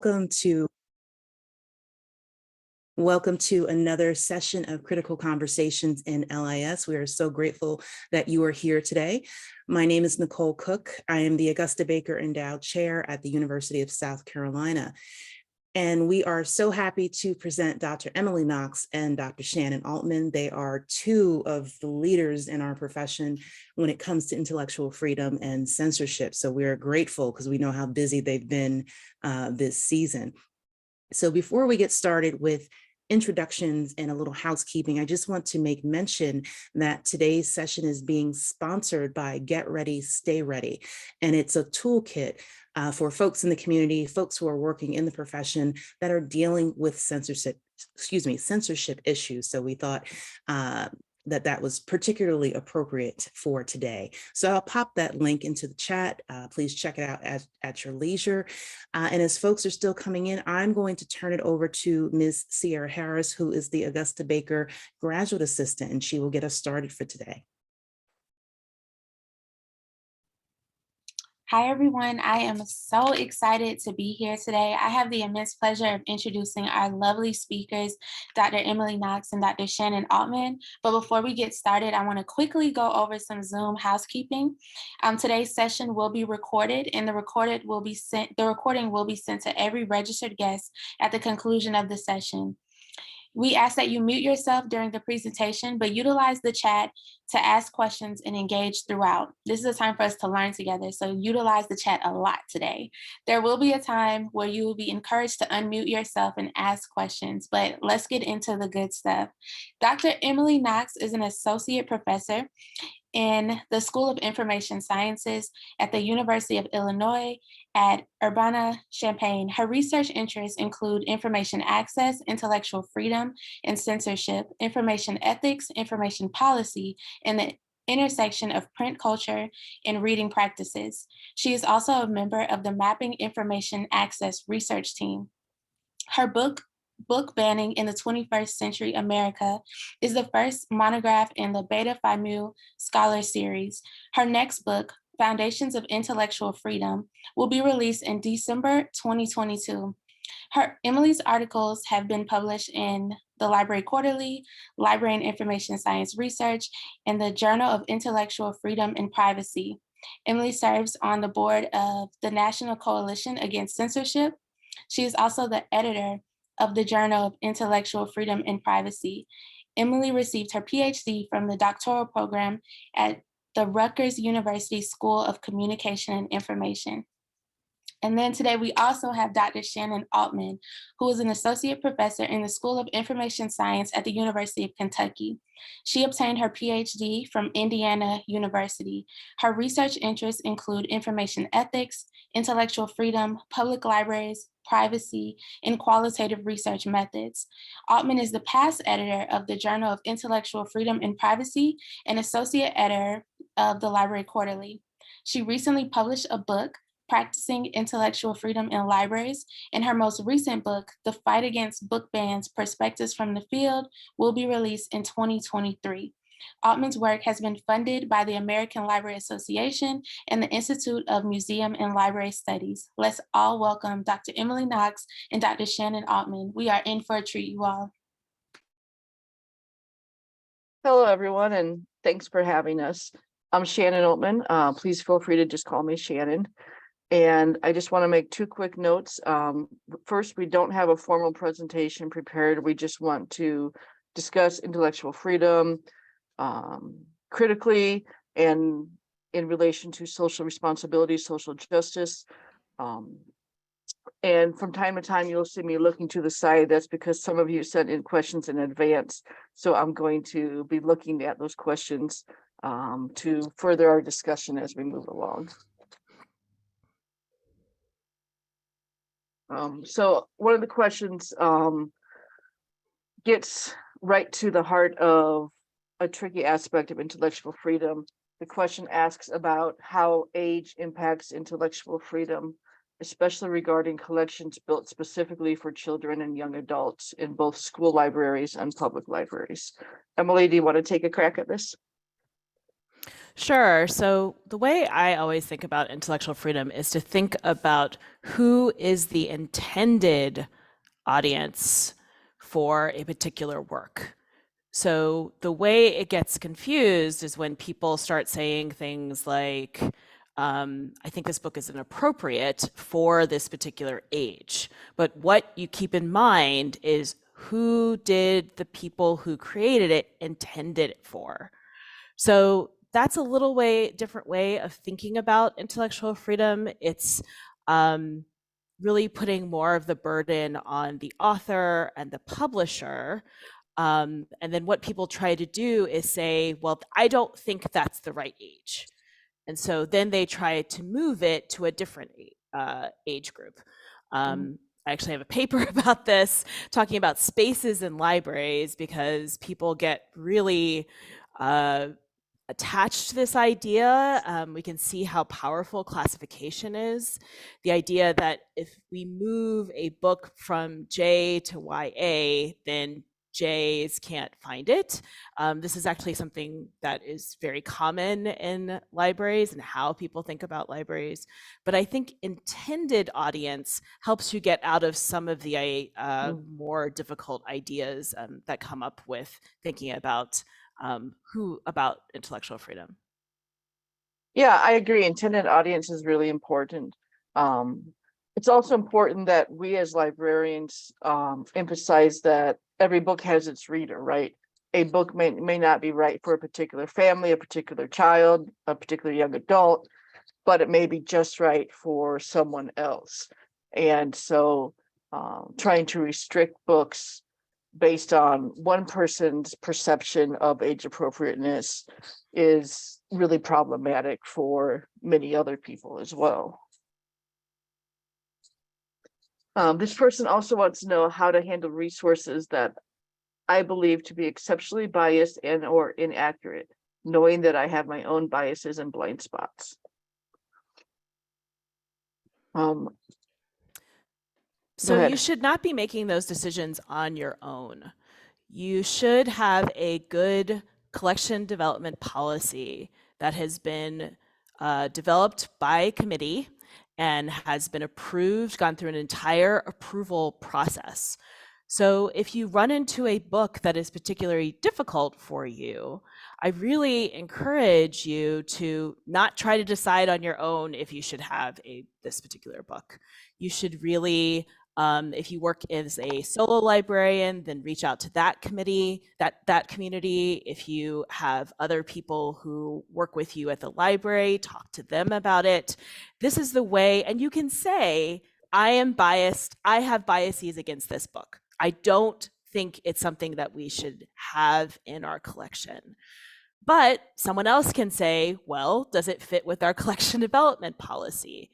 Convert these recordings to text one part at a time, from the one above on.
Welcome to another session of Critical Conversations in LIS. We are so grateful that you are here today. My name is Nicole Cook. I am the Augusta Baker Endowed Chair at the University of South Carolina. And we are so happy to present Dr. Emily Knox and Dr. Shannon Oltmann. They are two of the leaders in our profession when it comes to intellectual freedom and censorship. So we are grateful because we know how busy they've been this season. So before we get started with introductions and a little housekeeping, I just want to make mention that today's session is being sponsored by Get Ready, Stay Ready. And it's a toolkit for folks in the community, folks who are working in the profession that are dealing with censorship issues. So we thought that was particularly appropriate for today. So I'll pop that link into the chat. Please check it out at your leisure. And as folks are still coming in, I'm going to turn it over to Ms. Sierra Harris, who is the Augusta Baker Graduate Assistant, and she will get us started for today. Hi, everyone. I am so excited to be here today. I have the immense pleasure of introducing our lovely speakers, Dr. Emily Knox and Dr. Shannon Oltmann. But before we get started, I want to quickly go over some Zoom housekeeping. Today's session will be recorded, and the recording will be sent to every registered guest at the conclusion of the session. We ask that you mute yourself during the presentation, but utilize the chat to ask questions and engage throughout. This is a time for us to learn together, so utilize the chat a lot today. There will be a time where you will be encouraged to unmute yourself and ask questions, but let's get into the good stuff. Dr. Emily Knox is an associate professor in the School of Information Sciences at the University of Illinois at Urbana-Champaign. Her research interests include information access, intellectual freedom, and censorship, information ethics, information policy, and the intersection of print culture and reading practices. She is also a member of the Mapping Information Access Research Team. Her book Banning in the 21st Century America is the first monograph in the Beta Phi Mu Scholar Series. Her next book, Foundations of Intellectual Freedom, will be released in December 2022. Emily's articles have been published in the Library Quarterly, Librarian Information Science Research, and the Journal of Intellectual Freedom and Privacy. Emily serves on the board of the National Coalition Against Censorship. She is also the editor of the Journal of Intellectual Freedom and Privacy. Emily received her PhD from the doctoral program at the Rutgers University School of Communication and Information. And then today we also have Dr. Shannon Oltmann, who is an associate professor in the School of Information Science at the University of Kentucky. She obtained her PhD from Indiana University. Her research interests include information ethics, intellectual freedom, public libraries, privacy, and qualitative research methods. Oltmann is the past editor of the Journal of Intellectual Freedom and Privacy and associate editor of the Library Quarterly. She recently published a book, Practicing Intellectual Freedom in Libraries, and her most recent book, The Fight Against Book Bans, Perspectives from the Field, will be released in 2023. Oltmann's work has been funded by the American Library Association and the Institute of Museum and Library Studies. Let's all welcome Dr. Emily Knox and Dr. Shannon Oltmann. We are in for a treat, you all. Hello, everyone, and thanks for having us. I'm Shannon Oltmann. Please feel free to just call me Shannon. And I just want to make two quick notes. First, we don't have a formal presentation prepared. We just want to discuss intellectual freedom critically and in relation to social responsibility, social justice. And from time to time, you'll see me looking to the side. That's because some of you sent in questions in advance. So I'm going to be looking at those questions to further our discussion as we move along. So one of the questions gets right to the heart of a tricky aspect of intellectual freedom. The question asks about how age impacts intellectual freedom, especially regarding collections built specifically for children and young adults in both school libraries and public libraries. Emily, do you want to take a crack at this? Sure. So the way I always think about intellectual freedom is to think about who is the intended audience for a particular work. So the way it gets confused is when people start saying things like, I think this book is inappropriate for this particular age. But what you keep in mind is who did the people who created it intended it for? So that's a little different way of thinking about intellectual freedom. It's really putting more of the burden on the author and the publisher. And then what people try to do is say, well, I don't think that's the right age. And so then they try to move it to a different age group. I actually have a paper about this, talking about spaces in libraries, because people get really attached to this idea. We can see how powerful classification is. The idea that if we move a book from J to YA, then J's can't find it. This is actually something that is very common in libraries and how people think about libraries. But I think intended audience helps you get out of some of the more difficult ideas that come up with thinking about about intellectual freedom. Yeah, I agree. Intended audience is really important. It's also important that we as librarians emphasize that every book has its reader, right? A book may not be right for a particular family, a particular child, a particular young adult, but it may be just right for someone else. And so trying to restrict books based on one person's perception of age appropriateness is really problematic for many other people as well. This person also wants to know how to handle resources that I believe to be exceptionally biased and or inaccurate, knowing that I have my own biases and blind spots. So you should not be making those decisions on your own. You should have a good collection development policy that has been developed by committee and has been approved, gone through an entire approval process. So if you run into a book that is particularly difficult for you, I really encourage you to not try to decide on your own if you should have this particular book. You should really, if you work as a solo librarian, then reach out to that committee, that community. If you have other people who work with you at the library, talk to them about it. This is the way, and you can say, I am biased. I have biases against this book. I don't think it's something that we should have in our collection. But someone else can say, well, does it fit with our collection development policy?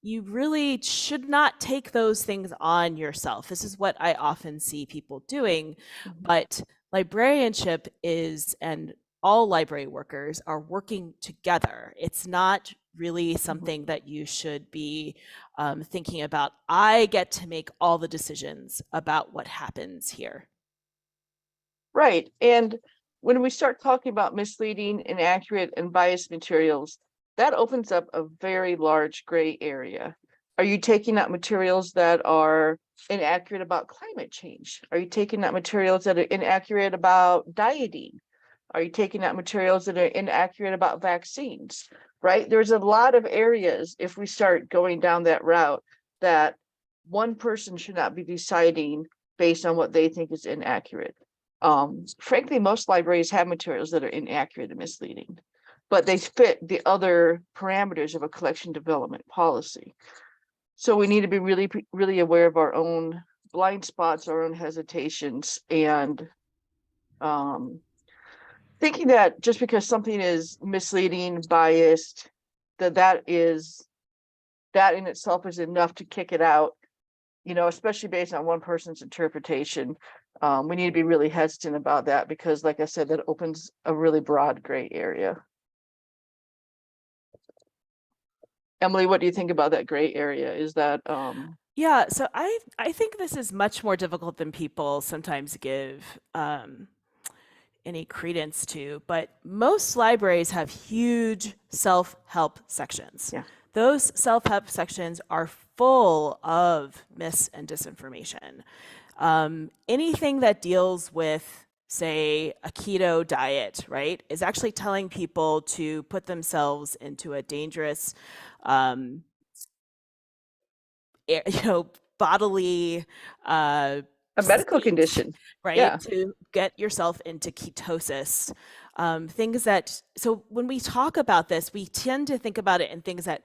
You really should not take those things on yourself. This is what I often see people doing, but librarianship is, and all library workers are working together. It's not really something that you should be thinking about. I get to make all the decisions about what happens here. Right. And when we start talking about misleading, inaccurate, and biased materials, that opens up a very large gray area. Are you taking out materials that are inaccurate about climate change? Are you taking out materials that are inaccurate about dieting? Are you taking out materials that are inaccurate about vaccines? Right? There's a lot of areas, if we start going down that route, that one person should not be deciding based on what they think is inaccurate. Frankly, most libraries have materials that are inaccurate and misleading, but they fit the other parameters of a collection development policy. So we need to be really, really aware of our own blind spots, our own hesitations, and thinking that just because something is misleading, biased, that in itself is enough to kick it out, especially based on one person's interpretation. We need to be really hesitant about that because, like I said, that opens a really broad gray area. Emily, what do you think about that gray area? Is that Yeah, so I think this is much more difficult than people sometimes give any credence to, but most libraries have huge self-help sections. Yeah. Those self-help sections are full of mis and disinformation. Anything that deals with, say, a keto diet, right, is actually telling people to put themselves into a dangerous, bodily A medical state, condition, right? yeah. To get yourself into ketosis. Things that, so when we talk about this, we tend to think about it in things that,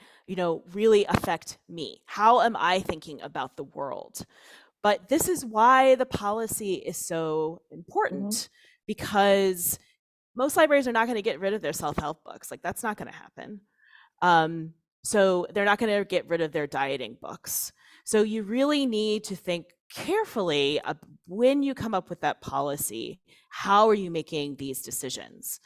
really affect me. How am I thinking about the world? But this is why the policy is so important, because most libraries are not going to get rid of their self-help books. Like, that's not going to happen. So they're not going to get rid of their dieting books. So you really need to think carefully when you come up with that policy, how are you making these decisions?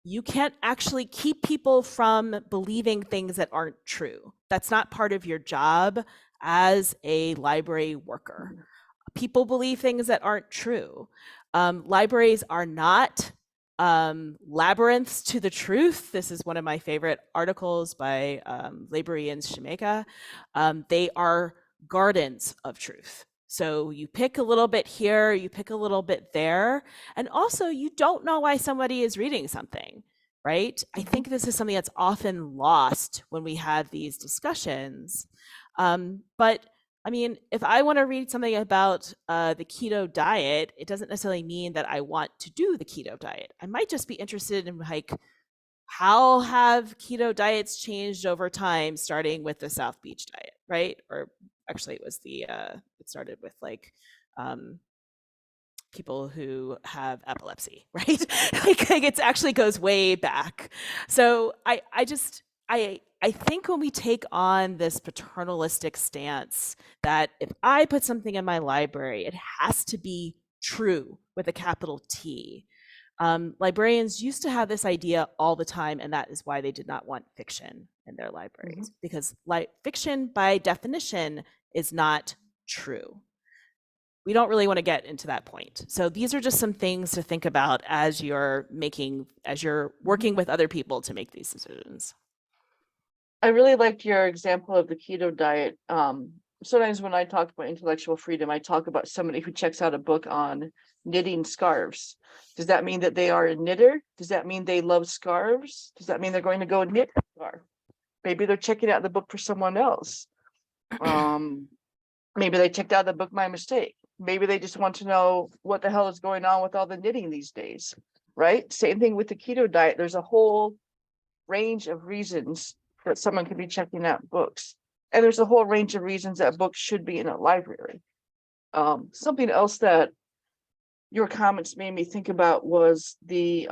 You can't actually keep people from believing things that aren't true. That's not part of your job as a library worker. People believe things that aren't true. Libraries are not labyrinths to the truth. This is one of my favorite articles by Librarian's Shemeka. They are gardens of truth. So you pick a little bit here, you pick a little bit there, and also you don't know why somebody is reading something, right? I think this is something that's often lost when we have these discussions. But I mean, if I want to read something about the keto diet, it doesn't necessarily mean that I want to do the keto diet. I might just be interested in, like, how have keto diets changed over time, starting with the South Beach diet, right? Or actually it was it started with like people who have epilepsy, right? like it actually goes way back. So I think when we take on this paternalistic stance that if I put something in my library, it has to be true with a capital T. Librarians used to have this idea all the time, and that is why they did not want fiction in their libraries, because fiction by definition is not true. We don't really want to get into that point. So these are just some things to think about as you're working with other people to make these decisions. I really liked your example of the keto diet. Sometimes when I talk about intellectual freedom, I talk about somebody who checks out a book on knitting scarves. Does that mean that they are a knitter? Does that mean they love scarves? Does that mean they're going to go knit a scarf? Maybe they're checking out the book for someone else. Maybe they checked out the book by mistake. Maybe they just want to know what the hell is going on with all the knitting these days, right? Same thing with the keto diet. There's a whole range of reasons that someone could be checking out books. And there's a whole range of reasons that books should be in a library. Something else that your comments made me think about was the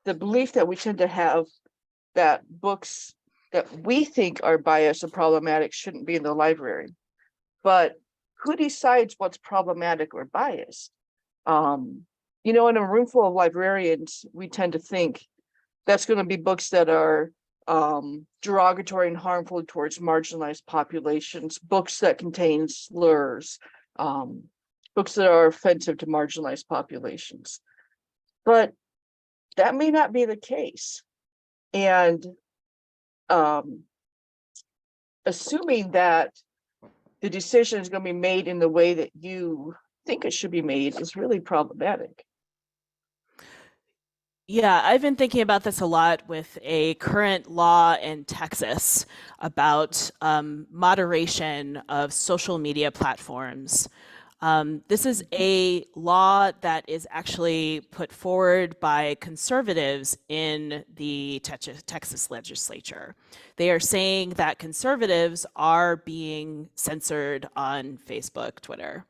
belief that we tend to have that books that we think are biased or problematic shouldn't be in the library. But who decides what's problematic or biased? In a room full of librarians, we tend to think that's going to be books that are derogatory and harmful towards marginalized populations, books that contain slurs, books that are offensive to marginalized populations. But that may not be the case. And assuming that the decision is going to be made in the way that you think it should be made is really problematic. Yeah, I've been thinking about this a lot with a current law in Texas about moderation of social media platforms. This is a law that is actually put forward by conservatives in the Texas legislature. They are saying that conservatives are being censored on Facebook, Twitter.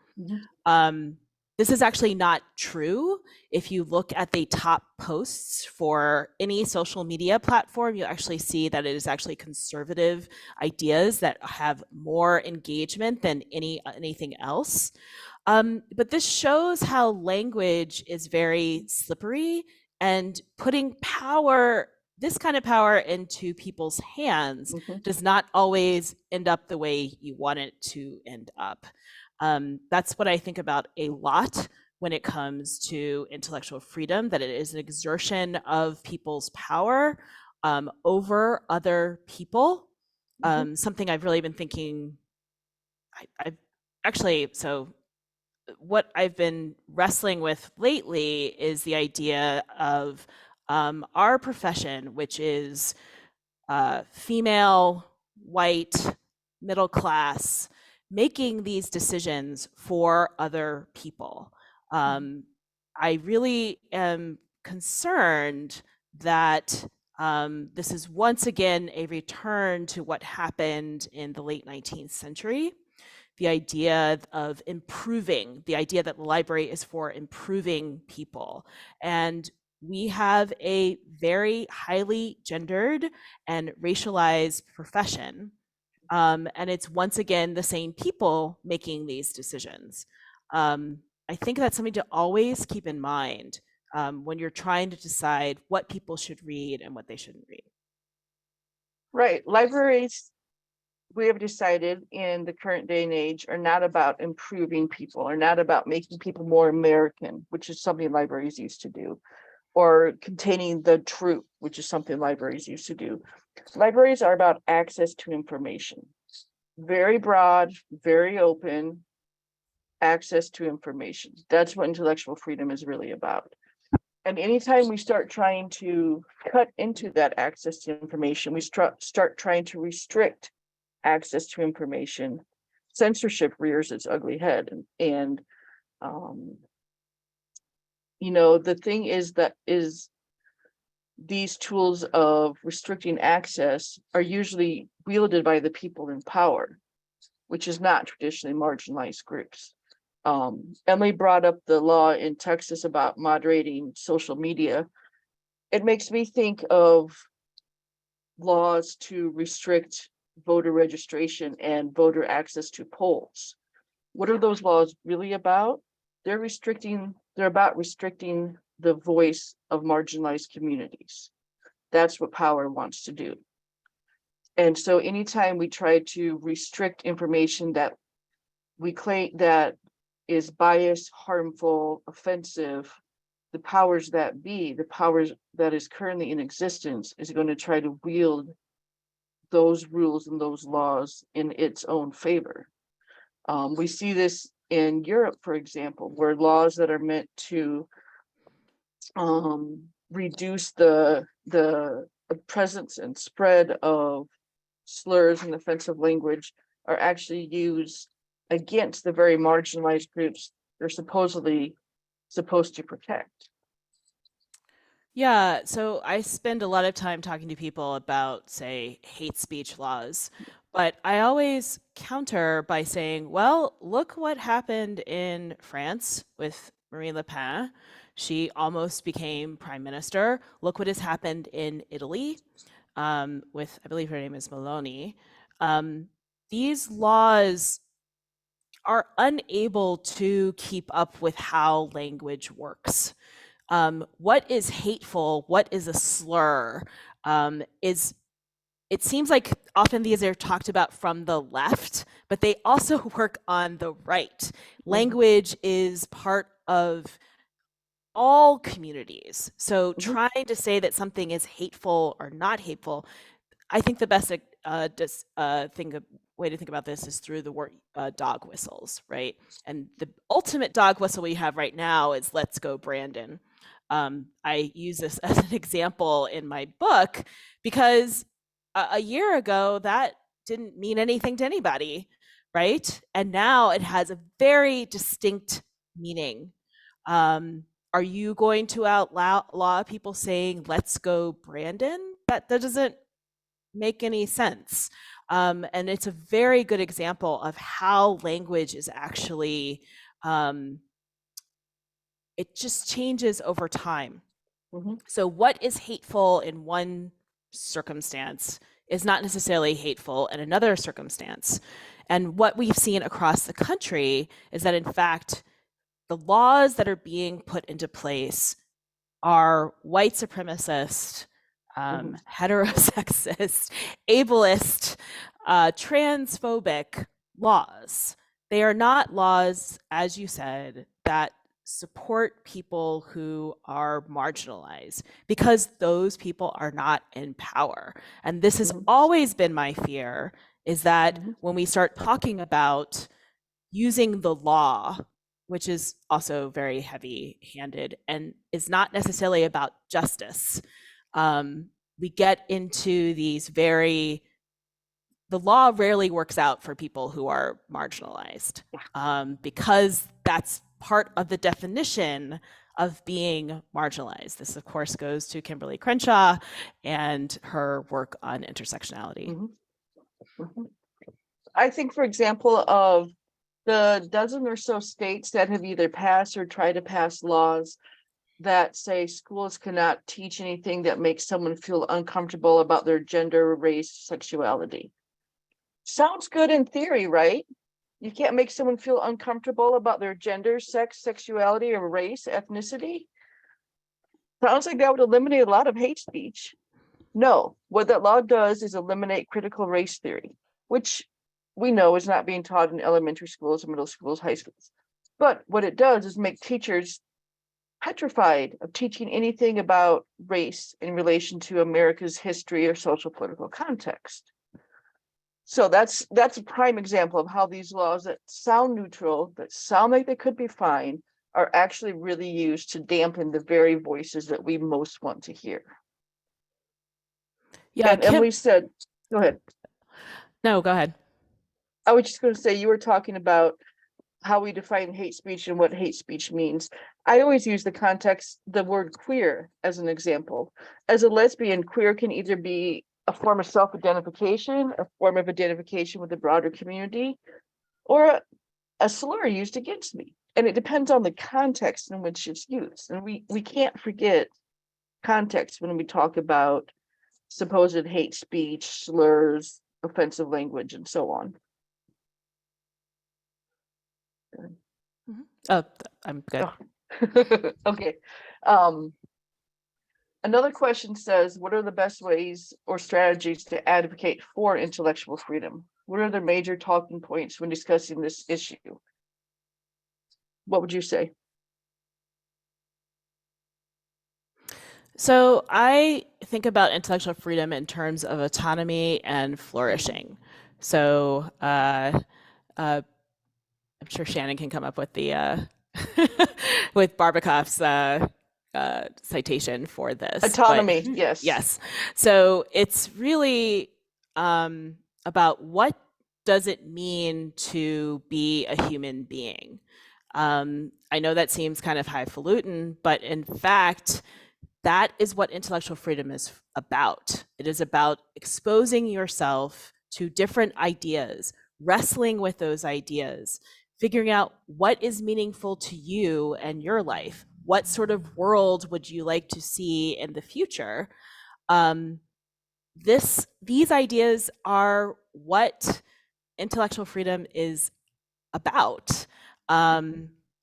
This is actually not true. If you look at the top posts for any social media platform, you actually see that it is actually conservative ideas that have more engagement than anything else. But this shows how language is very slippery, and putting this kind of power into people's hands does not always end up the way you want it to end up. That's what I think about a lot when it comes to intellectual freedom, that it is an exertion of people's power over other people. Something I've really been thinking, I've actually, so what I've been wrestling with lately is the idea of our profession, which is female, white, middle class, making these decisions for other people. I really am concerned that this is once again a return to what happened in the late 19th century. The idea of improving, the idea that the library is for improving people. And we have a very highly gendered and racialized profession. And it's once again the same people making these decisions. I think that's something to always keep in mind when you're trying to decide what people should read and what they shouldn't read. Right. Libraries, we have decided in the current day and age, are not about improving people, are not about making people more American, which is something libraries used to do, or containing the truth, which is something libraries used to do. Libraries are about access to information. Very broad, very open access to information. That's what intellectual freedom is really about. And anytime we start trying to cut into that access to information, we start trying to restrict access to information, censorship rears its ugly head. And you know, the thing is that these tools of restricting access are usually wielded by the people in power, which is not traditionally marginalized groups. Emily brought up the law in Texas about moderating social media. It makes me think of laws to restrict voter registration and voter access to polls. What are those laws really about? They're about restricting the voice of marginalized communities. That's what power wants to do. And so anytime we try to restrict information that we claim that is biased, harmful, offensive, the powers that be, the powers that is currently in existence, is going to try to wield those rules and those laws in its own favor. We see this in Europe, for example, where laws that are meant to reduce the presence and spread of slurs and offensive language are actually used against the very marginalized groups they're supposedly supposed to protect. Yeah, so I spend a lot of time talking to people about, say, hate speech laws, but I always counter by saying, well, look what happened in France with Marine Le Pen. She almost became prime minister. Look what has happened in Italy with, I believe her name is Meloni. These laws are unable to keep up with how language works. What is hateful, what is a slur, it seems like often these are talked about from the left, but they also work on the right. Language is part of all communities. So trying to say that something is hateful or not hateful, I think the best way to think about this is through the word dog whistles, right? And the ultimate dog whistle we have right now is "Let's go, Brandon." I use this as an example in my book because a year ago that didn't mean anything to anybody, right? And now it has a very distinct meaning. Are you going to outlaw people saying "Let's go, Brandon"? That doesn't make any sense. And it's a very good example of how language is actually, it just changes over time. So what is hateful in one circumstance is not necessarily hateful in another circumstance. And what we've seen across the country is that, in fact, the laws that are being put into place are white supremacist, heterosexist, ableist, transphobic laws. They are not laws, as you said, that support people who are marginalized, because those people are not in power. And this has always been my fear, is that when we start talking about using the law, which is also very heavy-handed and is not necessarily about justice, we get into these the law rarely works out for people who are marginalized, because that's part of the definition of being marginalized. This, of course, goes to Kimberly Crenshaw and her work on intersectionality. I think, for example, of the dozen or so states that have either passed or tried to pass laws that say schools cannot teach anything that makes someone feel uncomfortable about their gender, race, sexuality. Sounds good in theory, right? You can't make someone feel uncomfortable about their gender, sex, sexuality, or race, ethnicity. Sounds like that would eliminate a lot of hate speech. No, what that law does is eliminate critical race theory, which we know is not being taught in elementary schools, middle schools, high schools. But what it does is make teachers petrified of teaching anything about race in relation to America's history or social political context. So that's a prime example of how these laws that sound neutral, that sound like they could be fine, are actually really used to dampen the very voices that we most want to hear. Yeah, and Emily said, go ahead. No, go ahead. I was just going to say, you were talking about how we define hate speech and what hate speech means. I always use the word queer as an example. As a lesbian, queer can either be a form of self-identification, a form of identification with the broader community, or a slur used against me. And it depends on the context in which it's used. And we can't forget context when we talk about supposed hate speech, slurs, offensive language, and so on. Oh, I'm good. Oh. Okay. Another question says, what are the best ways or strategies to advocate for intellectual freedom? What are the major talking points when discussing this issue? What would you say? So I think about intellectual freedom in terms of autonomy and flourishing. So I'm sure Shannon can come up with the with Barbakoff's citation for this. Autonomy, but, yes. Yes. So it's really about what does it mean to be a human being. I know that seems kind of highfalutin, but in fact, that is what intellectual freedom is about. It is about exposing yourself to different ideas, wrestling with those ideas, figuring out what is meaningful to you and your life. What sort of world would you like to see in the future? These ideas are what intellectual freedom is about.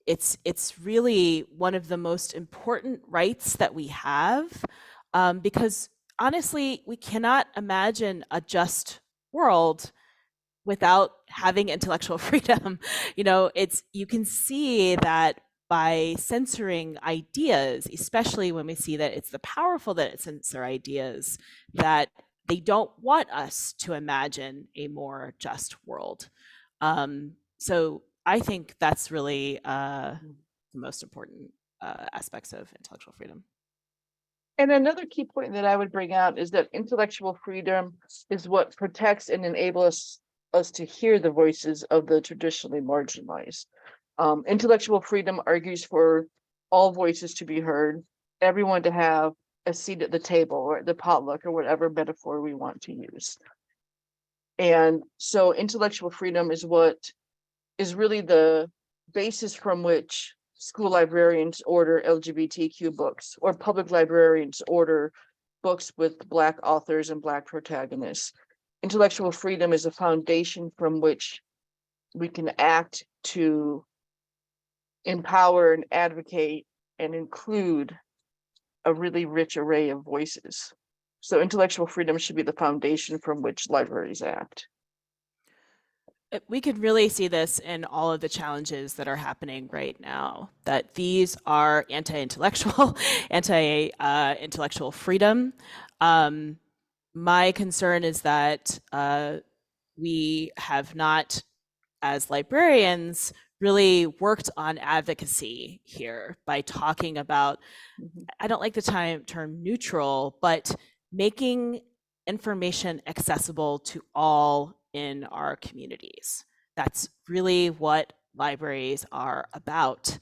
It's really one of the most important rights that we have, because honestly, we cannot imagine a just world without having intellectual freedom. You can see that by censoring ideas, especially when we see that it's the powerful that censor ideas, that they don't want us to imagine a more just world. So I think that's really the most important aspects of intellectual freedom. And another key point that I would bring out is that intellectual freedom is what protects and enables us to hear the voices of the traditionally marginalized. Intellectual freedom argues for all voices to be heard, everyone to have a seat at the table or at the potluck or whatever metaphor we want to use. And so intellectual freedom is what is really the basis from which school librarians order LGBTQ books, or public librarians order books with Black authors and Black protagonists. Intellectual freedom is a foundation from which we can act to empower and advocate and include a really rich array of voices. So intellectual freedom should be the foundation from which libraries act. We could really see this in all of the challenges that are happening right now, that these are anti-intellectual, anti-intellectual freedom. My concern is that we have not, as librarians, really worked on advocacy here by talking about, I don't like the term neutral, but making information accessible to all in our communities. That's really what libraries are about.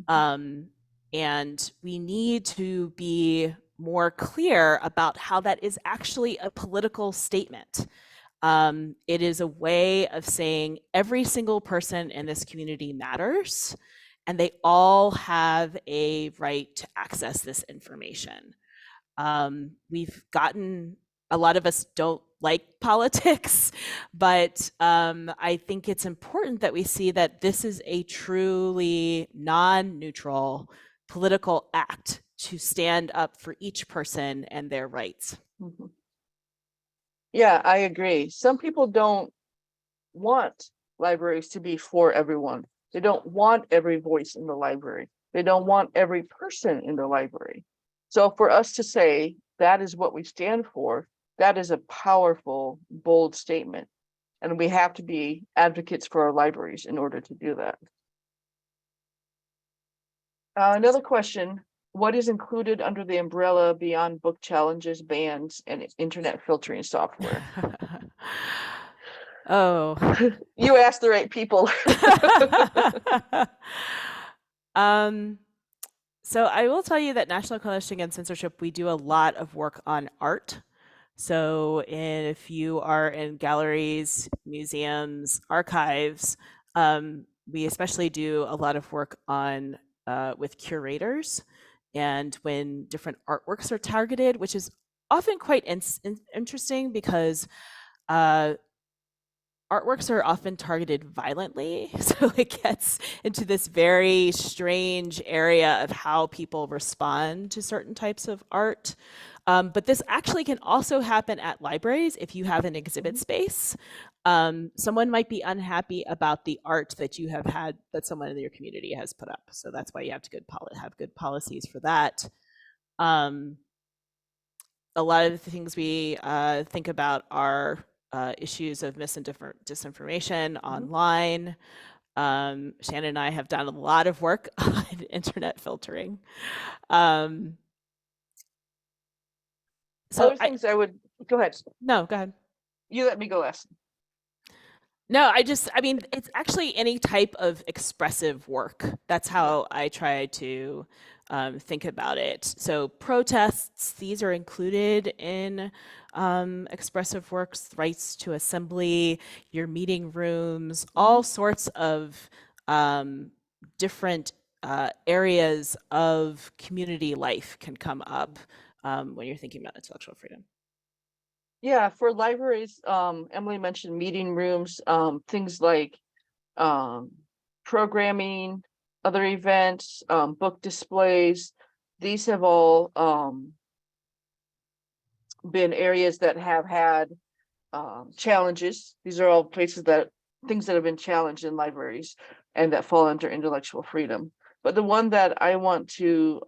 And we need to be more clear about how that is actually a political statement. It is a way of saying every single person in this community matters, and they all have a right to access this information. We've gotten, a lot of us don't like politics, but I think it's important that we see that this is a truly non-neutral political act to stand up for each person and their rights. Mm-hmm. Yeah, I agree. Some people don't want libraries to be for everyone. They don't want every voice in the library. They don't want every person in the library. So for us to say that is what we stand for, that is a powerful, bold statement. And we have to be advocates for our libraries in order to do that. Another question, what is included under the umbrella beyond book challenges, bans, and internet filtering software? Oh. You asked the right people. So I will tell you that National Coalition Against Censorship, we do a lot of work on art. So if you are in galleries, museums, archives, we especially do a lot of work on with curators, and when different artworks are targeted, which is often quite interesting because artworks are often targeted violently. So it gets into this very strange area of how people respond to certain types of art. But this actually can also happen at libraries if you have an exhibit space. Someone might be unhappy about the art that you have had, that someone in your community has put up. So that's why you have to have good policies for that. A lot of the things we think about are issues of disinformation online. Shannon and I have done a lot of work on internet filtering. So other things I would, go ahead. No, go ahead. You let me go last. No, I mean, it's actually any type of expressive work. That's how I try to think about it. So protests, these are included in expressive works, rights to assembly, your meeting rooms, all sorts of different areas of community life can come up when you're thinking about intellectual freedom. Yeah, for libraries, Emily mentioned meeting rooms, things like programming, other events, book displays. These have all been areas that have had challenges. These are all things that have been challenged in libraries and that fall under intellectual freedom. But the one that I want to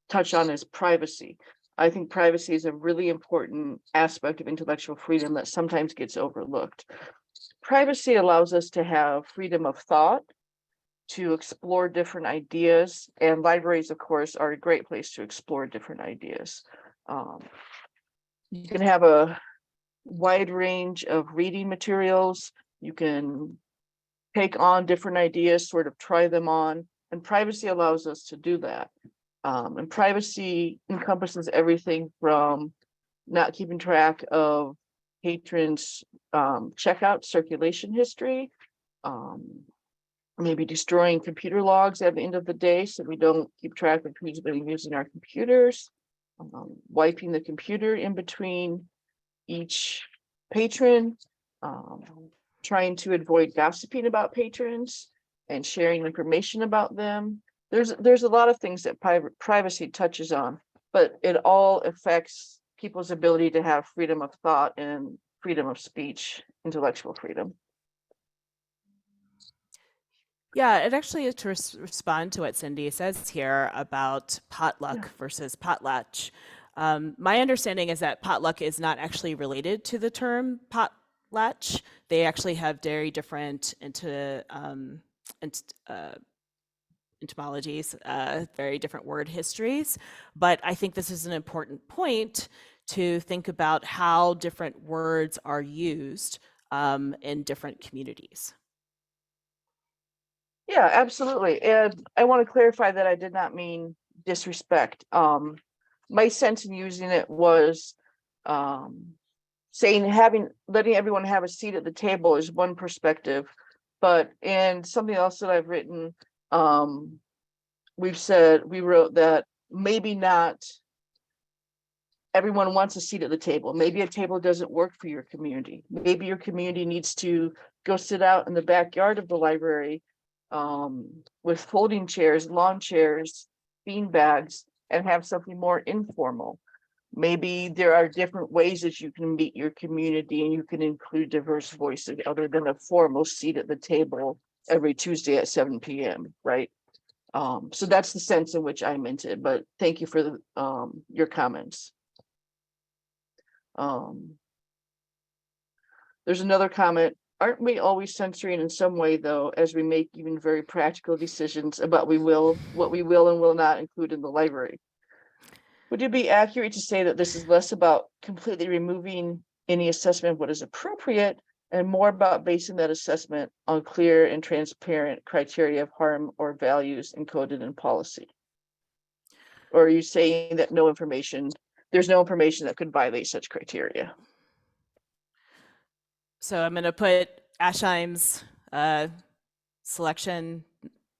touch on is privacy. I think privacy is a really important aspect of intellectual freedom that sometimes gets overlooked. Privacy allows us to have freedom of thought, to explore different ideas, and libraries, of course, are a great place to explore different ideas. You can have a wide range of reading materials. You can take on different ideas, sort of try them on, and privacy allows us to do that. And privacy encompasses everything from not keeping track of patrons' checkout circulation history, maybe destroying computer logs at the end of the day so we don't keep track of who's been using our computers, wiping the computer in between each patron, trying to avoid gossiping about patrons and sharing information about them. There's a lot of things that privacy touches on, but it all affects people's ability to have freedom of thought and freedom of speech, intellectual freedom. Yeah, it actually is to respond to what Cindy says here about potluck versus potlatch. My understanding is that potluck is not actually related to the term potlatch. They actually have very different etymologies, very different word histories. But I think this is an important point to think about how different words are used in different communities. Yeah, absolutely. And I want to clarify that I did not mean disrespect. My sense in using it was saying letting everyone have a seat at the table is one perspective, but in something else that I've written, we wrote that maybe not everyone wants a seat at the table. Maybe a table doesn't work for your community. Maybe your community needs to go sit out in the backyard of the library with folding chairs, lawn chairs, bean bags, and have something more informal. Maybe there are different ways that you can meet your community and you can include diverse voices other than a formal seat at the table every Tuesday at 7 p.m., right? So that's the sense in which I meant it, but thank you for your comments. There's another comment. Aren't we always censoring in some way, though, as we make even very practical decisions about what we will and will not include in the library? Would it be accurate to say that this is less about completely removing any assessment of what is appropriate and more about basing that assessment on clear and transparent criteria of harm or values encoded in policy? Or are you saying that there's no information that could violate such criteria? So I'm going to put Ashheim's selection,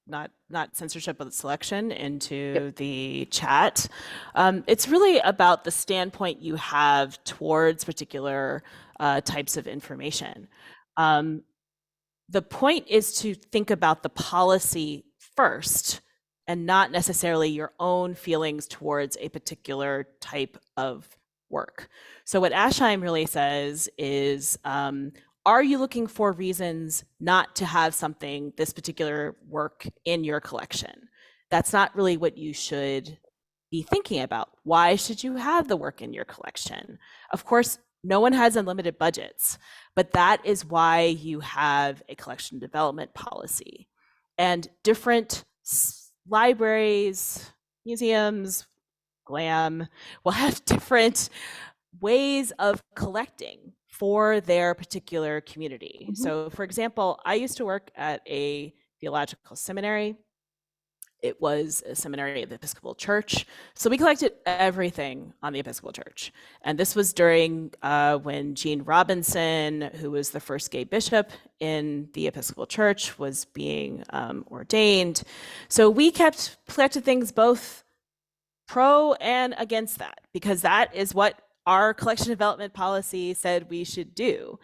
not censorship, but selection into the chat. It's really about the standpoint you have towards particular types of information. The point is to think about the policy first and not necessarily your own feelings towards a particular type of work. So what Ashheim really says is, are you looking for reasons not to have this particular work in your collection? That's not really what you should be thinking about. Why should you have the work in your collection? Of course, no one has unlimited budgets, but that is why you have a collection development policy. And different libraries, museums, GLAM will have different ways of collecting for their particular community. Mm-hmm. So for example, I used to work at a theological seminary. It was a seminary of the Episcopal Church. So we collected everything on the Episcopal Church. And this was during when Gene Robinson, who was the first gay bishop in the Episcopal Church, was being ordained. So we collected things both pro and against that, because that is what our collection development policy said we should do.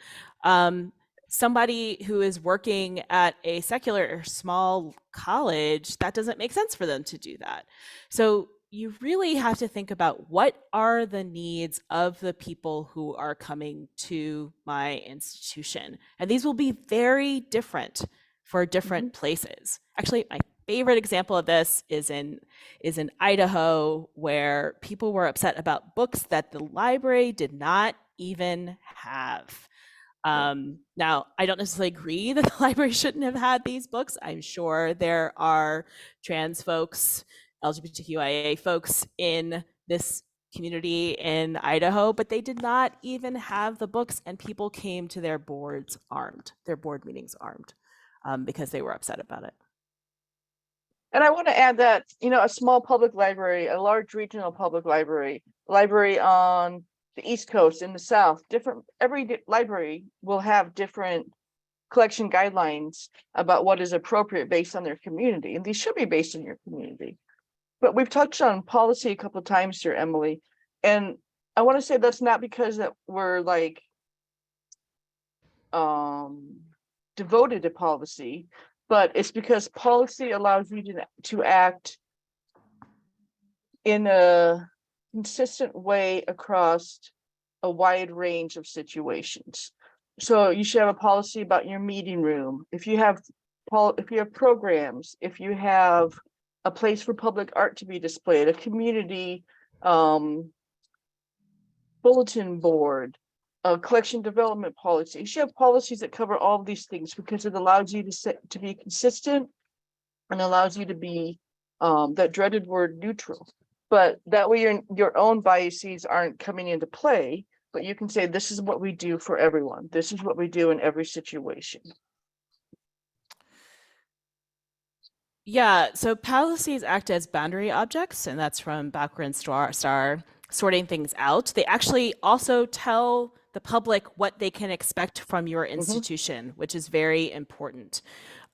Somebody who is working at a secular or small college, that doesn't make sense for them to do that. So you really have to think about what are the needs of the people who are coming to my institution. And these will be very different for different places. Actually, my favorite example of this is in Idaho, where people were upset about books that the library did not even have. Now, I don't necessarily agree that the library shouldn't have had these books. I'm sure there are trans folks, LGBTQIA folks in this community in Idaho, but they did not even have the books, and people came to their board meetings armed, because they were upset about it. And I want to add that, a small public library, a large regional public library on the East Coast, in the South, every library will have different collection guidelines about what is appropriate based on their community. And these should be based on your community. But we've touched on policy a couple of times here, Emily. And I want to say that's not because that we're like devoted to policy, but it's because policy allows you to act in a consistent way across a wide range of situations. So you should have a policy about your meeting room. If you have programs, if you have a place for public art to be displayed, a community bulletin board, a collection development policy. You should have policies that cover all of these things because it allows you to be consistent and allows you to be that dreaded word neutral. But that way your own biases aren't coming into play, but you can say, this is what we do for everyone. This is what we do in every situation. Yeah, so policies act as boundary objects, and that's from Backward Star, sorting things out. They actually also tell the public what they can expect from your institution, which is very important.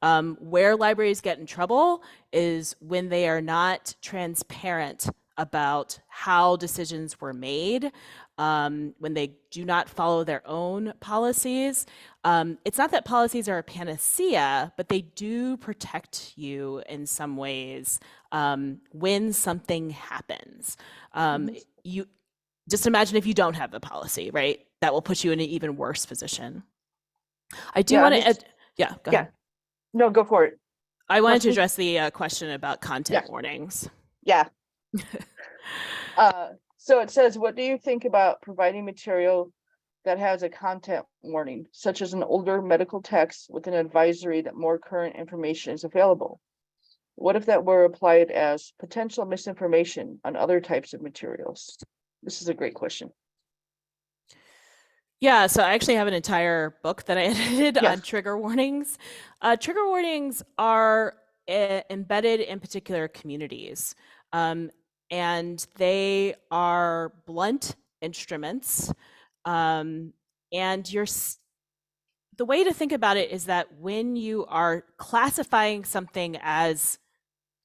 Where libraries get in trouble is when they are not transparent about how decisions were made, when they do not follow their own policies. It's not that policies are a panacea, but they do protect you in some ways when something happens. You just imagine if you don't have the policy, right? That will put you in an even worse position. I do want to, go ahead. No, go for it. I wanted to address the question about content warnings. Yeah. So it says, what do you think about providing material that has a content warning, such as an older medical text with an advisory that more current information is available? What if that were applied as potential misinformation on other types of materials? This is a great question. Yeah, so I actually have an entire book that I edited on trigger warnings. Trigger warnings are embedded in particular communities, and they are blunt instruments. And the way to think about it is that when you are classifying something as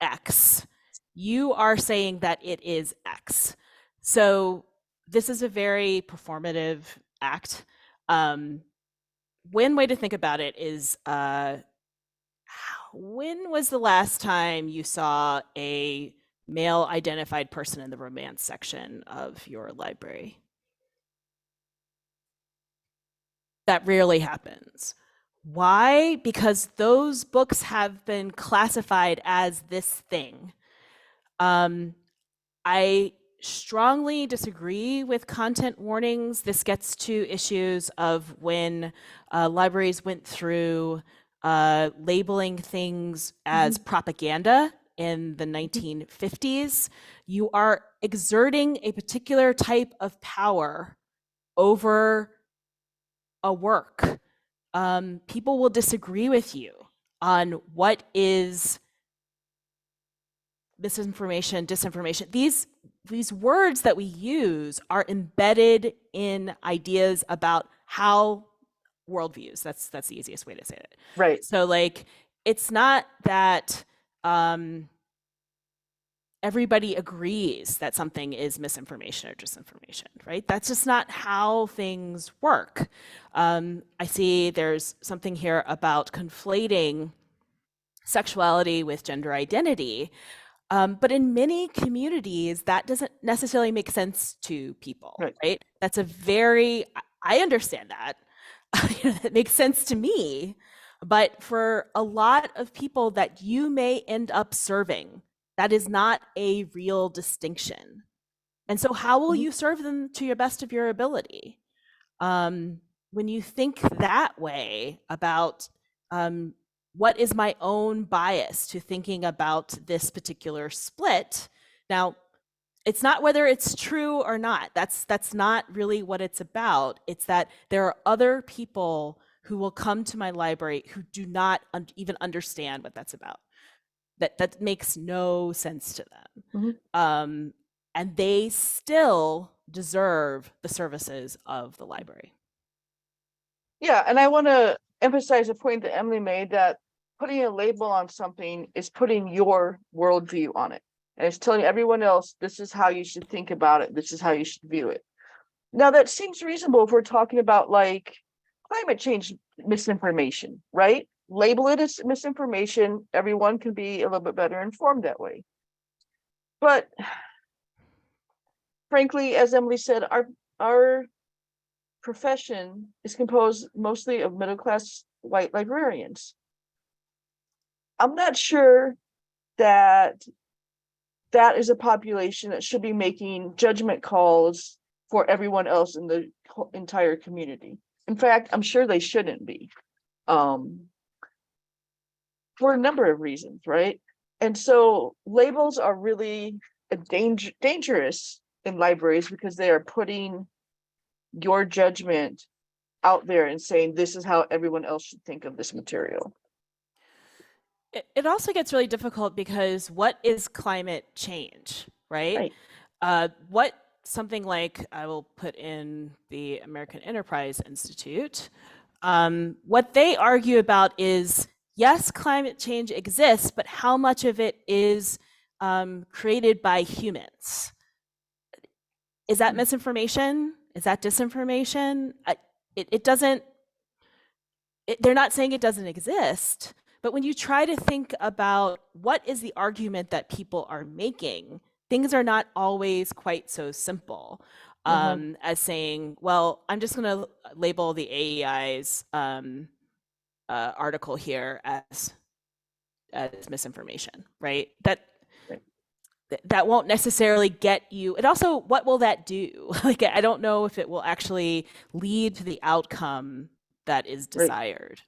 X, you are saying that it is X. So this is a very performative act. One way to think about it is, when was the last time you saw a male identified person in the romance section of your library? That rarely happens. Why? Because those books have been classified as this thing. I strongly disagree with content warnings. This gets to issues of when libraries went through labeling things as propaganda in the 1950s. You are exerting a particular type of power over a work. People will disagree with you on what is misinformation, disinformation. These words that we use are embedded in ideas about how worldviews. That's the easiest way to say it. Right. So like, it's not that everybody agrees that something is misinformation or disinformation, right? That's just not how things work. I see there's something here about conflating sexuality with gender identity. But in many communities, that doesn't necessarily make sense to people, right? That's I understand that. It makes sense to me. But for a lot of people that you may end up serving, that is not a real distinction. And so how will you serve them to your best of your ability? When you think that way about what is my own bias to thinking about this particular split? Now, it's not whether it's true or not. That's not really what it's about. It's that there are other people who will come to my library who do not even understand what that's about. That makes no sense to them. And they still deserve the services of the library. Yeah, and I want to emphasize a point that Emily made, that putting a label on something is putting your worldview on it. And it's telling everyone else, this is how you should think about it. This is how you should view it. Now, that seems reasonable if we're talking about like climate change misinformation, right? Label it as misinformation. Everyone can be a little bit better informed that way. But frankly, as Emily said, our profession is composed mostly of middle-class white librarians. I'm not sure that that is a population that should be making judgment calls for everyone else in the entire community. In fact, I'm sure they shouldn't be, for a number of reasons, right? And so labels are really dangerous in libraries because they are putting your judgment out there and saying this is how everyone else should think of this material. It also gets really difficult because what is climate change, right? What something like, I will put in the American Enterprise Institute, what they argue about is, yes, climate change exists, but how much of it is created by humans? Is that misinformation? Is that disinformation? It doesn't, they're not saying it doesn't exist, but when you try to think about what is the argument that people are making, things are not always quite so simple as saying, well, I'm just going to label the AEI's article here as misinformation, right? That won't necessarily get you. And also, what will that do? Like, I don't know if it will actually lead to the outcome that is desired.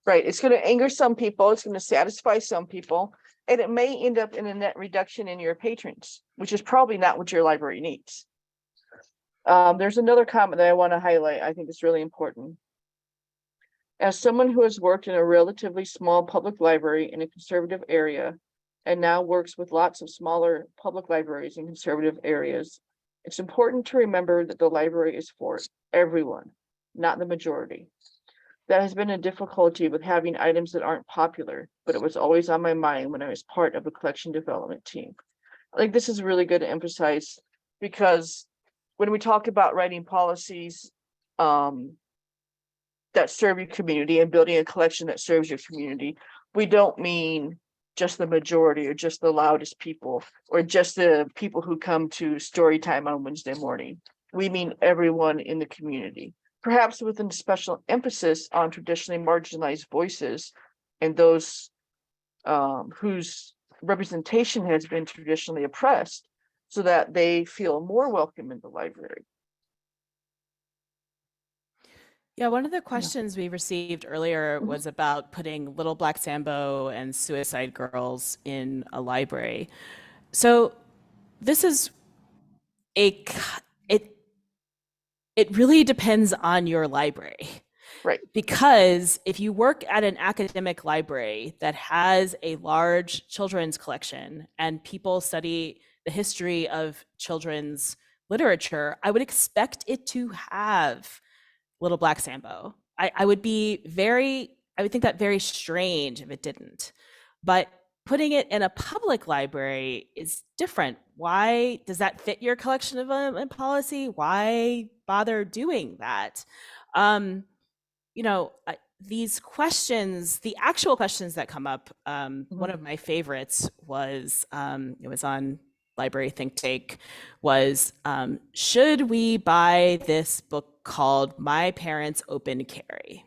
Right. It's going to anger some people. It's going to satisfy some people. And it may end up in a net reduction in your patrons, which is probably not what your library needs. There's another comment that I want to highlight. I think it's really important. As someone who has worked in a relatively small public library in a conservative area and now works with lots of smaller public libraries in conservative areas, it's important to remember that the library is for everyone, not the majority. That has been a difficulty with having items that aren't popular, but it was always on my mind when I was part of a collection development team. I think this is really good to emphasize, because when we talk about writing policies that serve your community and building a collection that serves your community, we don't mean just the majority or just the loudest people or just the people who come to story time on Wednesday morning. We mean everyone in the community, perhaps with a special emphasis on traditionally marginalized voices and those whose representation has been traditionally oppressed, so that they feel more welcome in the library. Yeah, one of the questions we received earlier was about putting Little Black Sambo and Suicide Girls in a library. So this is it really depends on your library. Right. Because if you work at an academic library that has a large children's collection and people study the history of children's literature, I would expect it to have Little Black Sambo. I would think that very strange if it didn't. But putting it in a public library is different. Why does that fit your collection development policy? Why bother doing that? These questions, the actual questions that come up, one of my favorites was, it was on Library Think Tank, was, should we buy this book called My Parents Open Carry?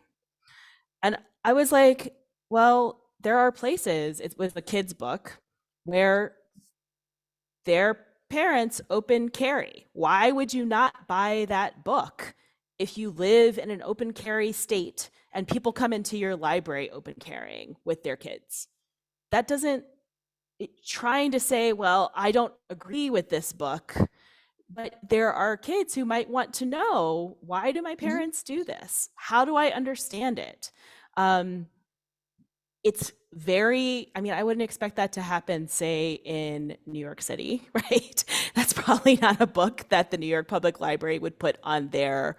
And I was like, well, there are places, it was a kid's book, where their parents open carry. Why would you not buy that book if you live in an open carry state and people come into your library open carrying with their kids? That doesn't, trying to say, well, I don't agree with this book, but there are kids who might want to know, why do my parents do this? How do I understand it? It's very, I wouldn't expect that to happen, say, in New York City, right? That's probably not a book that the New York Public Library would put on their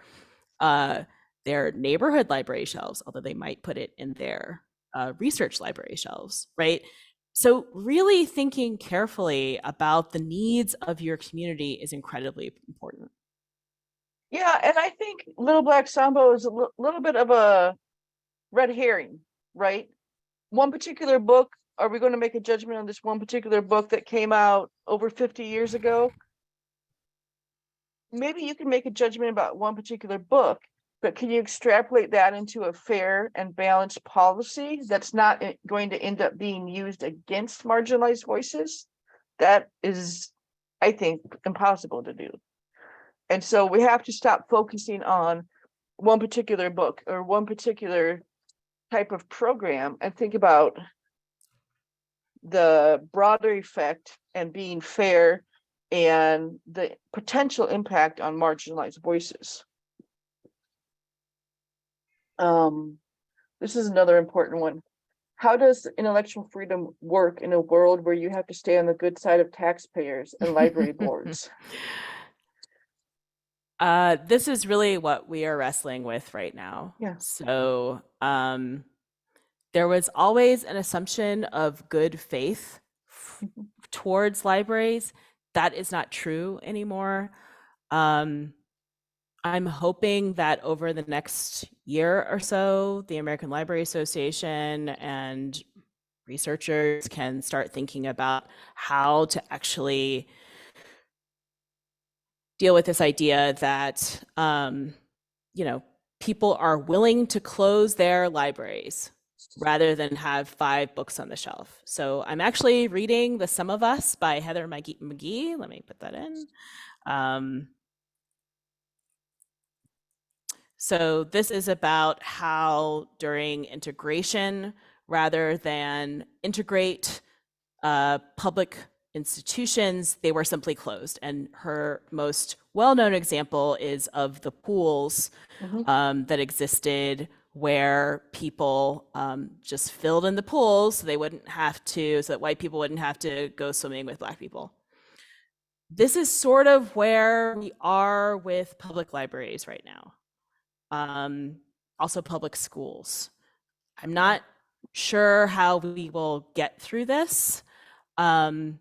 neighborhood library shelves, although they might put it in their research library shelves, right? So really thinking carefully about the needs of your community is incredibly important. Yeah, and I think Little Black Sambo is a little bit of a red herring, right? One particular book, are we going to make a judgment on this one particular book that came out over 50 years ago? Maybe you can make a judgment about one particular book, but can you extrapolate that into a fair and balanced policy that's not going to end up being used against marginalized voices? That is, I think, impossible to do. And so we have to stop focusing on one particular book or one particular type of program and think about the broader effect and being fair and the potential impact on marginalized voices. This is another important one. How does intellectual freedom work in a world where you have to stay on the good side of taxpayers and library boards? This is really what we are wrestling with right now. Yeah. So there was always an assumption of good faith towards libraries. That is not true anymore. I'm hoping that over the next year or so, the American Library Association and researchers can start thinking about how to actually deal with this idea that, people are willing to close their libraries rather than have 5 books on the shelf. So I'm actually reading The Sum of Us by Heather McGhee. Let me put that in. So this is about how during integration, rather than integrate public institutions, they were simply closed. And her most well-known example is of the pools that existed where people just filled in the pools so they wouldn't have to, so that white people wouldn't have to go swimming with Black people. This is sort of where we are with public libraries right now. Also public schools. I'm not sure how we will get through this. One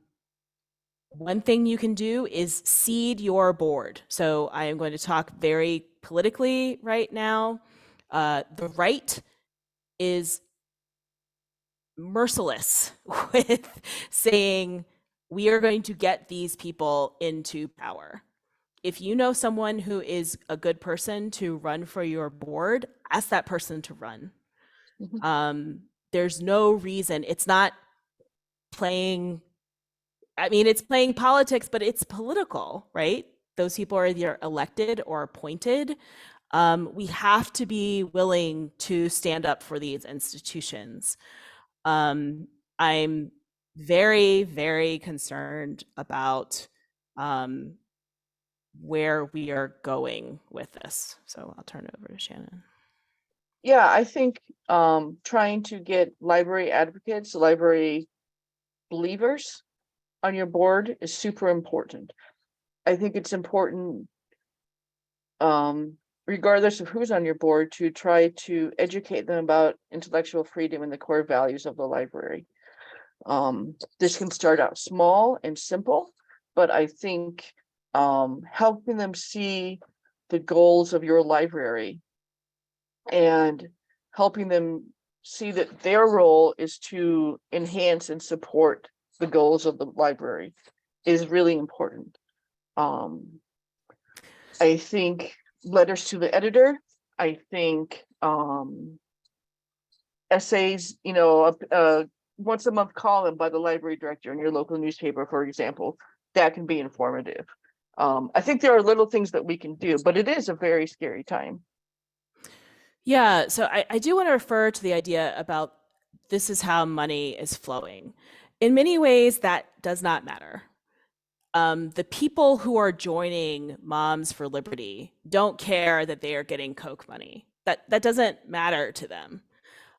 thing you can do is seed your board. So I am going to talk very politically right now. The right is merciless with saying we are going to get these people into power. If you know someone who is a good person to run for your board, ask that person to run. There's no reason. It's not playing, it's playing politics, but it's political, right? Those people are either elected or appointed. We have to be willing to stand up for these institutions. I'm very, very concerned about where we are going with this. So I'll turn it over to Shannon. Yeah, I think trying to get library advocates, library believers on your board is super important. I think it's important, regardless of who's on your board, to try to educate them about intellectual freedom and the core values of the library. This can start out small and simple, but I think helping them see the goals of your library and helping them see that their role is to enhance and support the goals of the library is really important. I think letters to the editor, I think essays, once a month column by the library director in your local newspaper, for example, that can be informative. I think there are little things that we can do, but it is a very scary time. Yeah, so I do want to refer to the idea about this is how money is flowing. In many ways, that does not matter. The people who are joining Moms for Liberty don't care that they are getting Koch money. That doesn't matter to them.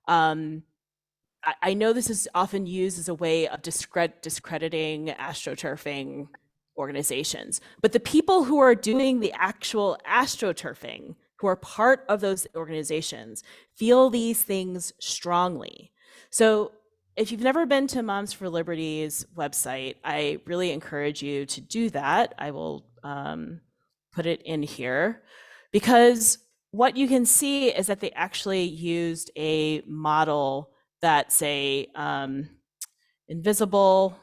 I know this is often used as a way of discrediting astroturfing organizations, but the people who are doing the actual astroturfing, who are part of those organizations, feel these things strongly. So if you've never been to Moms for Liberty's website, I really encourage you to do that. I will put it in here, because what you can see is that they actually used a model that's a invisible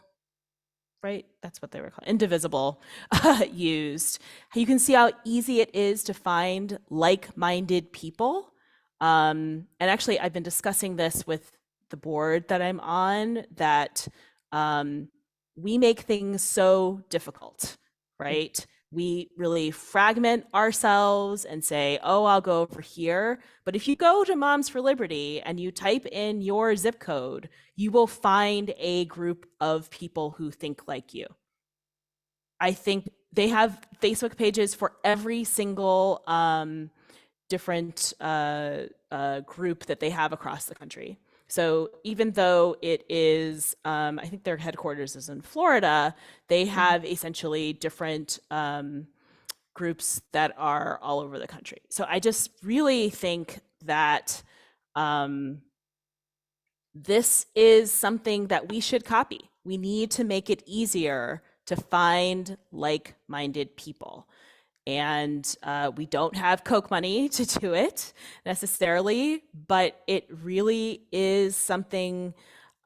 right? That's what they were called, indivisible, used. You can see how easy it is to find like-minded people. And actually, I've been discussing this with the board that I'm on, that we make things so difficult, right? We really fragment ourselves and say, oh, I'll go over here. But if you go to Moms for Liberty and you type in your zip code, you will find a group of people who think like you. I think they have Facebook pages for every single different group that they have across the country. So even though it is, I think their headquarters is in Florida, they have essentially different groups that are all over the country. So I just really think that this is something that we should copy. We need to make it easier to find like-minded people. And we don't have Koch money to do it necessarily, but it really is something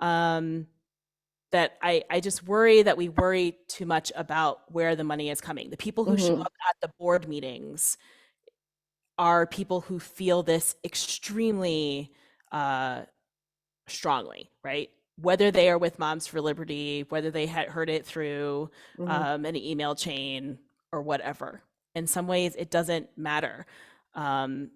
that I just worry that we worry too much about where the money is coming. The people who show up at the board meetings are people who feel this extremely strongly, right? Whether they are with Moms for Liberty, whether they had heard it through an email chain or whatever. In some ways, it doesn't matter. I've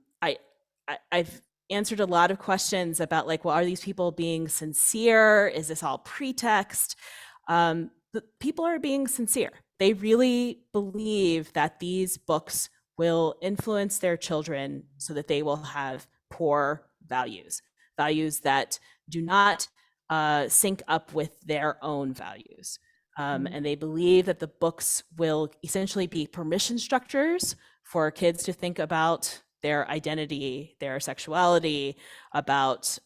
answered a lot of questions about, like, well, are these people being sincere? Is this all pretext? The people are being sincere. They really believe that these books will influence their children so that they will have poor values, values that do not sync up with their own values. And they believe that the books will essentially be permission structures for kids to think about their identity, their sexuality, about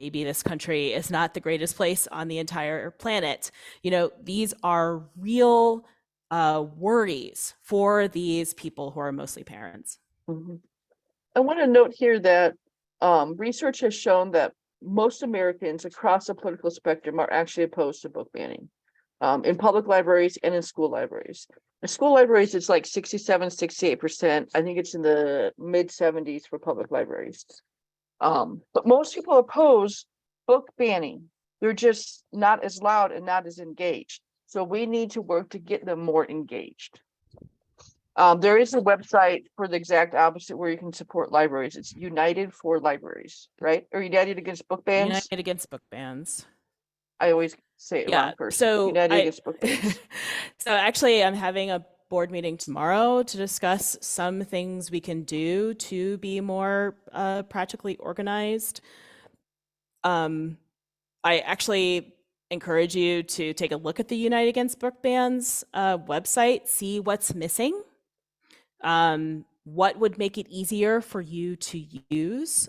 maybe this country is not the greatest place on the entire planet. You know, these are real worries for these people who are mostly parents. I want to note here that research has shown that most Americans across the political spectrum are actually opposed to book banning. In public libraries and in school libraries. In school libraries, it's like 67, 68%. I think it's in the mid 70s for public libraries. But most people oppose book banning. They're just not as loud and not as engaged. So we need to work to get them more engaged. There is a website for the exact opposite where you can support libraries. It's United for Libraries, right? Or United Against Book Bans? United Against Book Bans. I always say it wrong first. So United Against Book Bans. So actually, I'm having a board meeting tomorrow to discuss some things we can do to be more practically organized. I actually encourage you to take a look at the United Against Book Bans website, see what's missing. What would make it easier for you to use?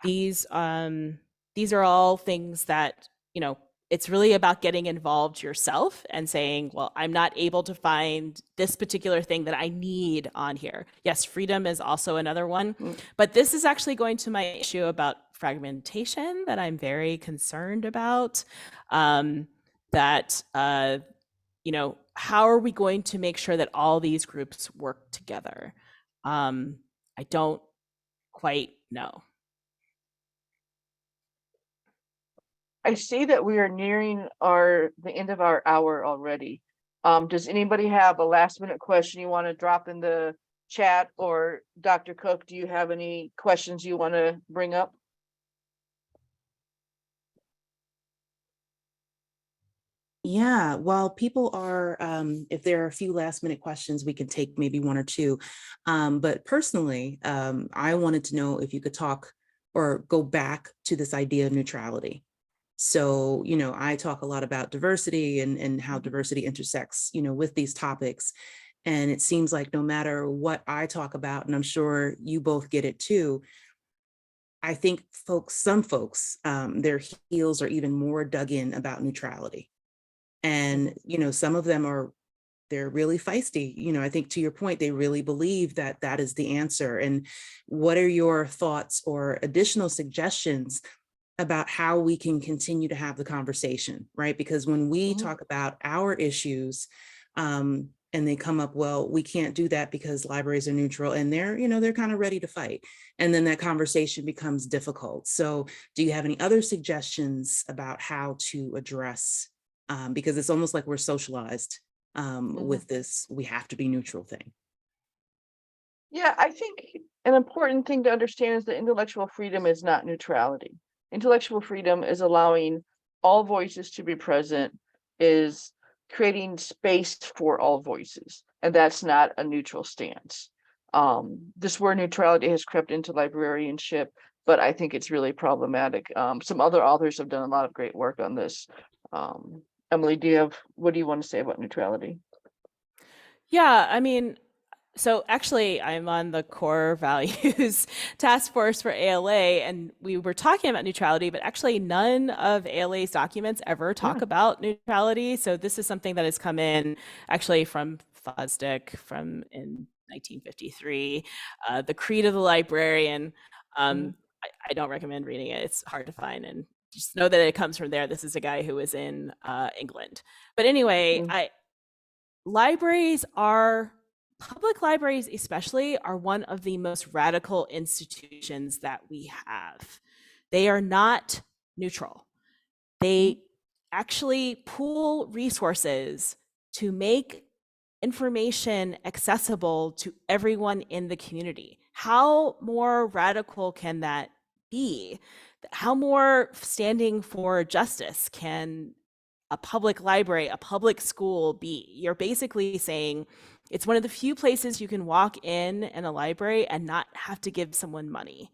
These are all things that, you know, it's really about getting involved yourself and saying, well, I'm not able to find this particular thing that I need on here. Yes, freedom is also another one, but this is actually going to my issue about fragmentation that I'm very concerned about. You know, how are we going to make sure that all these groups work together? I don't quite know. I see that we are nearing the end of our hour already. Does anybody have a last minute question you want to drop in the chat, or Dr. Cook, do you have any questions you want to bring up? Yeah, while people are, if there are a few last minute questions, we can take maybe one or two. But personally, I wanted to know if you could talk or go back to this idea of neutrality. So, you know, I talk a lot about diversity and how diversity intersects, you know, with these topics. And it seems like no matter what I talk about, and I'm sure you both get it too, I think some folks, their heels are even more dug in about neutrality. And, you know, some of them they're really feisty. You know, I think to your point, they really believe that that is the answer. And what are your thoughts or additional suggestions about how we can continue to have the conversation, right? Because when we Mhm. talk about our issues, and they come up, well, we can't do that because libraries are neutral, and they're kind of ready to fight. And then that conversation becomes difficult. So do you have any other suggestions about how to address, because it's almost like we're socialized with this, we have to be neutral thing. Yeah, I think an important thing to understand is that intellectual freedom is not neutrality. Intellectual freedom is allowing all voices to be present, is creating space for all voices, and that's not a neutral stance. This word neutrality has crept into librarianship, but I think it's really problematic. Some other authors have done a lot of great work on this. Emily, what do you want to say about neutrality? Yeah, I mean, so actually, I'm on the core values task force for ALA, and we were talking about neutrality, but actually none of ALA's documents ever talk about neutrality. So this is something that has come in actually from Fosdick from in 1953, the Creed of the Librarian. I don't recommend reading it. It's hard to find, and just know that it comes from there. This is a guy who was in England. But anyway, public libraries especially are one of the most radical institutions that we have. They are not neutral. They actually pool resources to make information accessible to everyone in the community. How more radical can that be? How more standing for justice can a public library, a public school be? You're basically saying it's one of the few places you can walk in a library and not have to give someone money.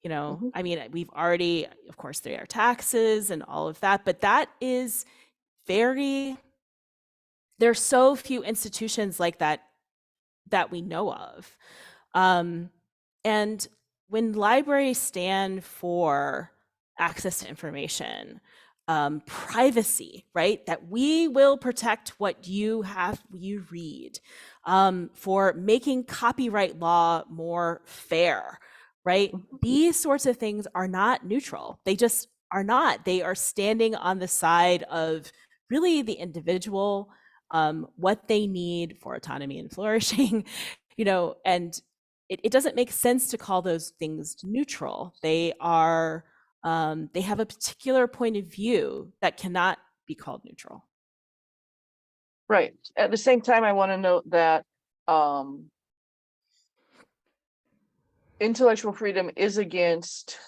I mean, we've already, of course, there are taxes and all of that, but that is there's so few institutions like that we know of. And when libraries stand for access to information, privacy, right? That we will protect what you read, for making copyright law more fair, right? These sorts of things are not neutral. They just are not. They are standing on the side of really the individual, what they need for autonomy and flourishing, and it doesn't make sense to call those things neutral. They are, they have a particular point of view that cannot be called neutral. Right. At the same time, I want to note that intellectual freedom is against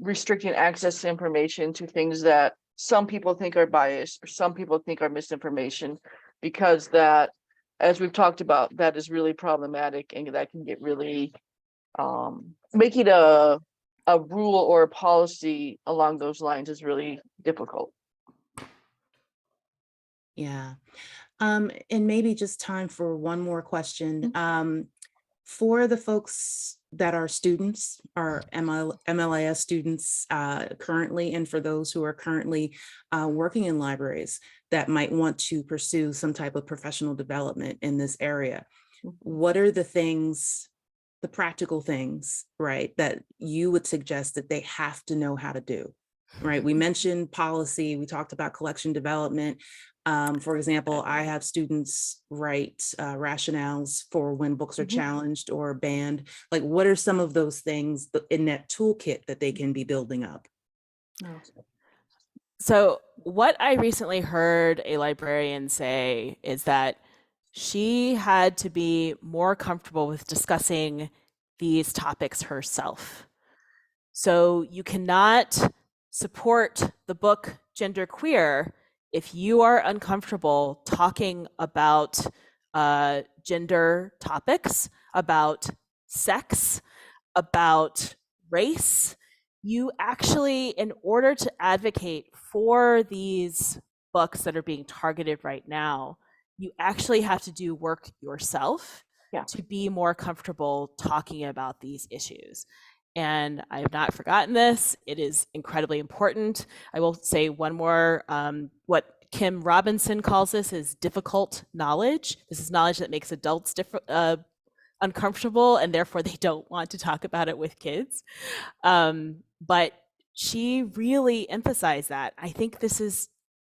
restricting access to information to things that some people think are biased or some people think are misinformation, because that, as we've talked about, that is really problematic, and that can get really making a rule or a policy along those lines is really difficult. Yeah. And maybe just time for one more question. For the folks that are students, are MLIS students currently, and for those who are currently working in libraries that might want to pursue some type of professional development in this area, what are the things, the practical things, right, that you would suggest that they have to know how to do? Right. We mentioned policy. We talked about collection development. For example, I have students write rationales for when books are challenged or banned. Like, what are some of those things in that toolkit that they can be building up? So what I recently heard a librarian say is that she had to be more comfortable with discussing these topics herself. So you cannot support the book Gender Queer if you are uncomfortable talking about gender topics, about sex, about race. You actually, in order to advocate for these books that are being targeted right now, you actually have to do work yourself to be more comfortable talking about these issues. And I have not forgotten this. It is incredibly important. I will say one more, what Kim Robinson calls this is difficult knowledge. This is knowledge that makes adults uncomfortable, and therefore they don't want to talk about it with kids. But she really emphasized that. I think this is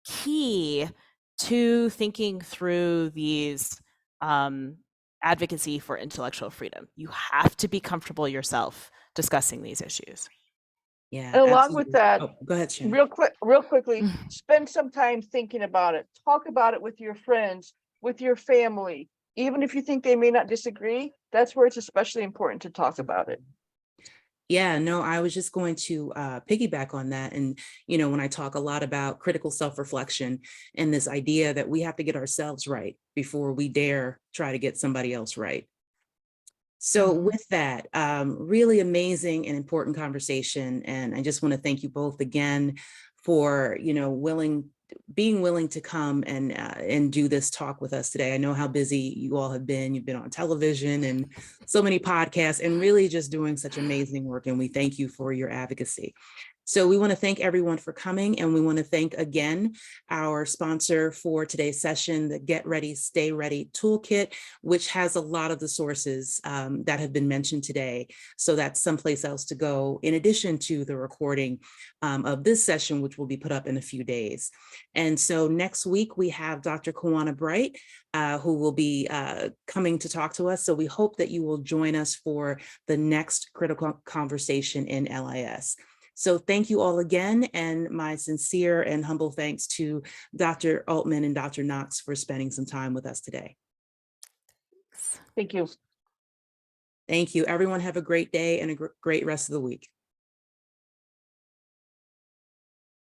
key to thinking through these advocacy for intellectual freedom. You have to be comfortable yourself discussing these issues. Yeah, And along absolutely. with that, Oh, go ahead, Shannon. real quickly, spend some time thinking about it. Talk about it with your friends, with your family. Even if you think they may not disagree, that's where it's especially important to talk about it. Yeah, no, I was just going to piggyback on that. And, when I talk a lot about critical self-reflection and this idea that we have to get ourselves right before we dare try to get somebody else right. So with that, really amazing and important conversation. And I just want to thank you both again for, being willing to come and do this talk with us today. I know how busy you all have been. You've been on television and so many podcasts and really just doing such amazing work. And we thank you for your advocacy. So we want to thank everyone for coming, and we want to thank again our sponsor for today's session, the Get Ready, Stay Ready Toolkit, which has a lot of the sources that have been mentioned today. So that's someplace else to go in addition to the recording of this session, which will be put up in a few days. And so next week we have Dr. Kawana Bright, who will be coming to talk to us. So we hope that you will join us for the next critical conversation in LIS. So thank you all again, and my sincere and humble thanks to Dr. Oltmann and Dr. Knox for spending some time with us today. Thank you. Thank you. Everyone have a great day and a great rest of the week.